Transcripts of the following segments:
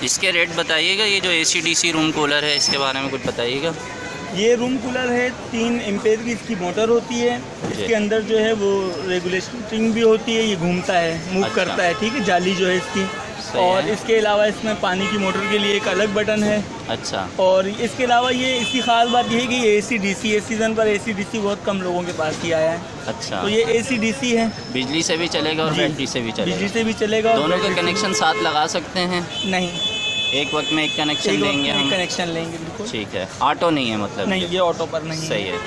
इसके रेट बताइएगा। ये जो AC/DC रूम कूलर है इसके बारे में कुछ बताइएगा। ये रूम कूलर है, 3 एम्पेयर की इसकी मोटर होती है। इसके अंदर जो है वो रेगुलेटिंग भी होती है, ये घूमता है, मूव अच्छा। करता है, ठीक है। जाली जो है इसकी, और है। इसके अलावा इसमें पानी की मोटर के लिए एक अलग बटन है। अच्छा। और इसके अलावा ये इसकी ख़ास बात ये है कि ये AC/DC है। सीज़न पर AC/DC बहुत कम लोगों के पास ही आया है। अच्छा, तो ये AC/DC है, बिजली से भी चलेगा और जी। बैटरी से भी चलेगा। बिजली से भी चलेगा। और दोनों के बैटरी से कनेक्शन साथ लगा सकते हैं? भी। नहीं, एक वक्त में एक कनेक्शन एक देंगे हम? कनेक्शन लेंगे बिल्कुल। ठीक है। ऑटो नहीं है मतलब? नहीं, ये ऑटो पर नहीं सही है।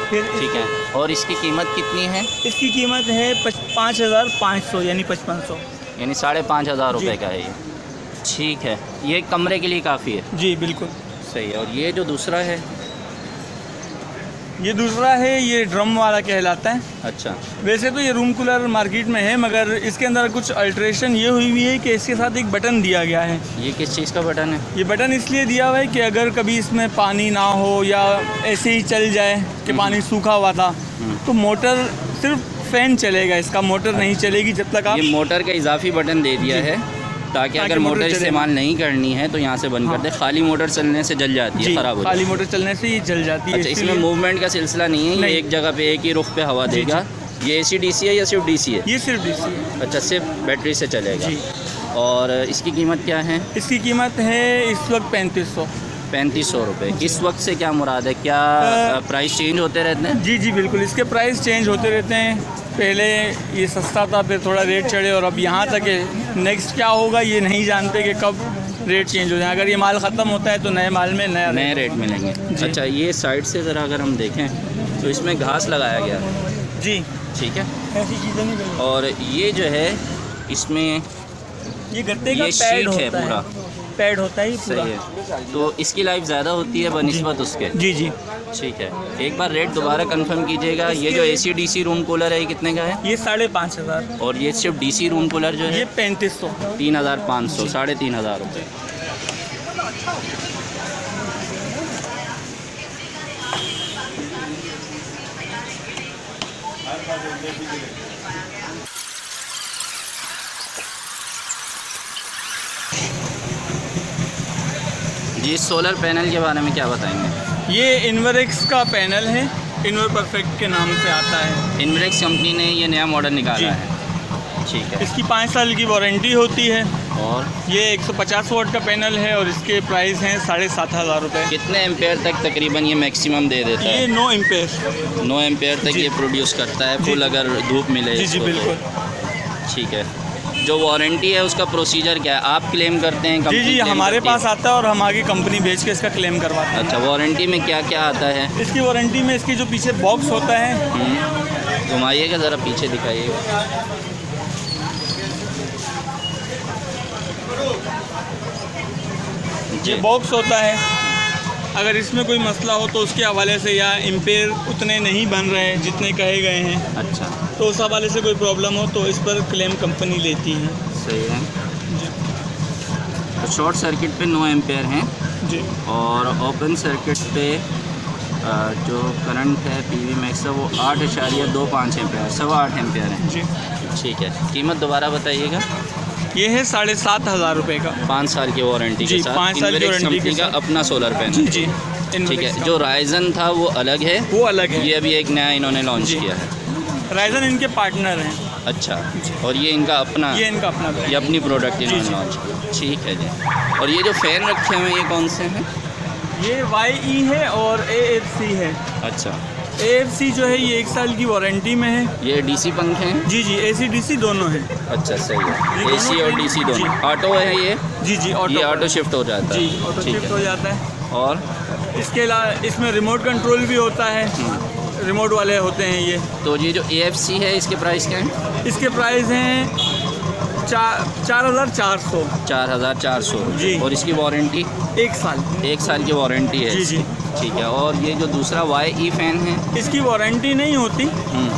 फिर ठीक है। और इसकी कीमत कितनी है? इसकी कीमत है 5,500 यानी 5500। यानी 5,500 रुपये जी। का है ये। ठीक है, ये कमरे के लिए काफ़ी है। जी बिल्कुल। सही है। और ये जो दूसरा है? ये दूसरा है, ये ड्रम वाला कहलाता है। अच्छा। वैसे तो ये रूम कूलर मार्केट में है, मगर इसके अंदर कुछ अल्ट्रेशन ये हुई हुई है कि इसके साथ एक बटन दिया गया है। ये किस चीज़ का बटन है? ये बटन इसलिए दिया हुआ है कि अगर कभी इसमें पानी ना हो या ऐसे ही चल जाए कि पानी सूखा हुआ था, तो मोटर सिर्फ फ़ैन चलेगा, इसका मोटर नहीं चलेगी जब तक आप। ये मोटर का इजाफी बटन दे दिया है ताकि अगर मोटर इस्तेमाल नहीं करनी है तो यहाँ से बंद कर दे। खाली मोटर चलने से जल जाती है, ख़राब हो जाती खाली मोटर चलने से ये जल जाती है। है। अच्छा, इसमें मूवमेंट का सिलसिला नहीं है? ये एक जगह पे एक ही रुख पे हवा देगा? ये AC/DC है या सिर्फ DC है? ये सिर्फ DC है। अच्छा, सिर्फ बैटरी से चलेगा। जी। और इसकी कीमत क्या है? इसकी कीमत है इस वक्त 3500। 3500 रुपये। इस वक्त से क्या मुराद है? क्या प्राइस चेंज होते रहते हैं? जी जी बिल्कुल, इसके प्राइस चेंज होते रहते हैं। पहले ये सस्ता था, फिर थोड़ा रेट चढ़े, और अब यहाँ तक है। नेक्स्ट क्या होगा ये नहीं जानते कि कब रेट चेंज हो जाए। अगर ये माल ख़त्म होता है तो नए माल में नए रेट मिलेंगे। अच्छा, ये साइड से ज़रा अगर हम देखें तो इसमें घास लगाया गया है। जी, ठीक है। ऐसी चीज़ें नहीं बनी। और ये जो है इसमें ये गत्ते का ये पैड शीट होता है पूरा। पैड होता है ये पूरा। सही है। तो इसकी लाइफ ज़्यादा होती है बनिस्बत उसके? जी जी। ठीक है। एक बार रेट दोबारा कंफर्म कीजिएगा। ये जो AC/DC रूम कूलर है ये कितने का है? ये 5,500। और ये सिर्फ DC रूम कूलर जो है? ये 3500। 3,500, 3,500 रुपये। जी, सोलर पैनल के बारे में क्या बताएंगे? ये इन्वरेक्स का पैनल है, इन्वर परफेक्ट के नाम से आता है। इन्वरेक्स कंपनी ने ये नया मॉडल निकाला है। ठीक है। इसकी 5 साल की वारंटी होती है। और ये 150 वाट का पैनल है और इसके प्राइस हैं 7,500 रुपये। कितने एम्पेयर तक तकरीबन ये मैक्सिमम दे देता है? ये 9 एम्पेयर। 9 एम्पेयर तक जी। ये प्रोड्यूस करता है फुल, अगर धूप मिले जी जी इसको तो। बिल्कुल। ठीक है। जो वारंटी है उसका प्रोसीजर क्या है? आप क्लेम करते हैं? जी कंपनी जी, क्लेम हमारे करती है? पास आता है और हम आगे कंपनी भेज के इसका क्लेम करवाते हैं। अच्छा, वारंटी में क्या क्या आता है? इसकी वारंटी में इसकी जो पीछे बॉक्स होता है, घुमाइएगा ज़रा, पीछे दिखाइएगा। ये बॉक्स होता है। अगर इसमें कोई मसला हो तो उसके हवाले से, या एम्पेयर उतने नहीं बन रहे हैं जितने कहे गए हैं, अच्छा, तो उस हवाले से कोई प्रॉब्लम हो तो इस पर क्लेम कंपनी लेती है। सही है। तो शॉर्ट सर्किट पे 9 एम्पेयर हैं जी। और ओपन सर्किट पे जो करंट है PV मैक्स है वो 8.25 एम्पेयर, 8.25 एम्पेयर है। जी। ठीक है। कीमत दोबारा बताइएगा। ये है 7,500 रुपये का। 5 साल की वारंटी के जी, साथ। 5 साल की इन्वेरेक्स वारंटी के कंपनी का साथ। अपना सोलर पैनल। जी जी। ठीक है। जो राइजन था वो अलग है? वो अलग है। ये अभी एक नया इन्होंने लॉन्च जी। किया है। राइजन इनके पार्टनर हैं। अच्छा। और ये इनका अपना? ये इनका अपना ये अपनी प्रोडक्ट इन्होंने जी। लॉन्च किया। ठीक है जी। और ये जो फ़ैन रखे हुए हैं ये कौन से हैं? ये YE है और AFC है। अच्छा। AFC जो है ये 1 साल की वारंटी में है। ये DC पंखे हैं? जी जी, AC/DC दोनों है। अच्छा, सही है। ये AC और DC जी। दोनों। ऑटो है ये? जी जी, ऑटो। ये ऑटो शिफ्ट हो जाता है? जी, ऑटो ठीक शिफ्ट है। हो जाता है। और इसके अलावा इसमें रिमोट कंट्रोल भी होता है, रिमोट वाले होते हैं ये। तो ये जो AFC है इसके प्राइस क्या है? इसके प्राइस हैं 4,400। 4,400 जी। और इसकी वारंटी? 1 साल। 1 साल की वारंटी है जी इसकी। जी। ठीक है। और ये जो दूसरा YE फ़ैन है? इसकी वारंटी नहीं होती,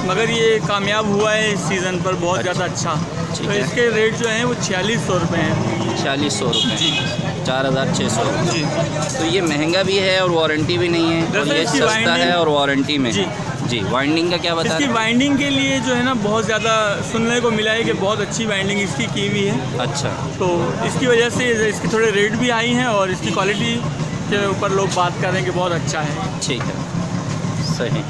मगर ये कामयाब हुआ है इस सीज़न पर बहुत ज़्यादा अच्छा। ठीक तो है। इसके रेट जो हैं वो 4600 रुपये हैं। 4600 रुपये। जी। 4,600। जी। तो ये महंगा भी है और वारंटी भी नहीं है, और दरअसल ये इसकी सस्ता वाइंडिंग- है और वारंटी में जी। है। जी, वाइंडिंग का क्या बता इसकी रहे हैं? वाइंडिंग के लिए जो है ना बहुत ज़्यादा सुनने को मिला है कि बहुत अच्छी वाइंडिंग इसकी की हुई है, अच्छा, तो इसकी वजह से इसके थोड़े रेट भी हाई हैं और इसकी क्वालिटी के ऊपर लोग बात कर रहे हैं कि बहुत अच्छा है। ठीक है, सही।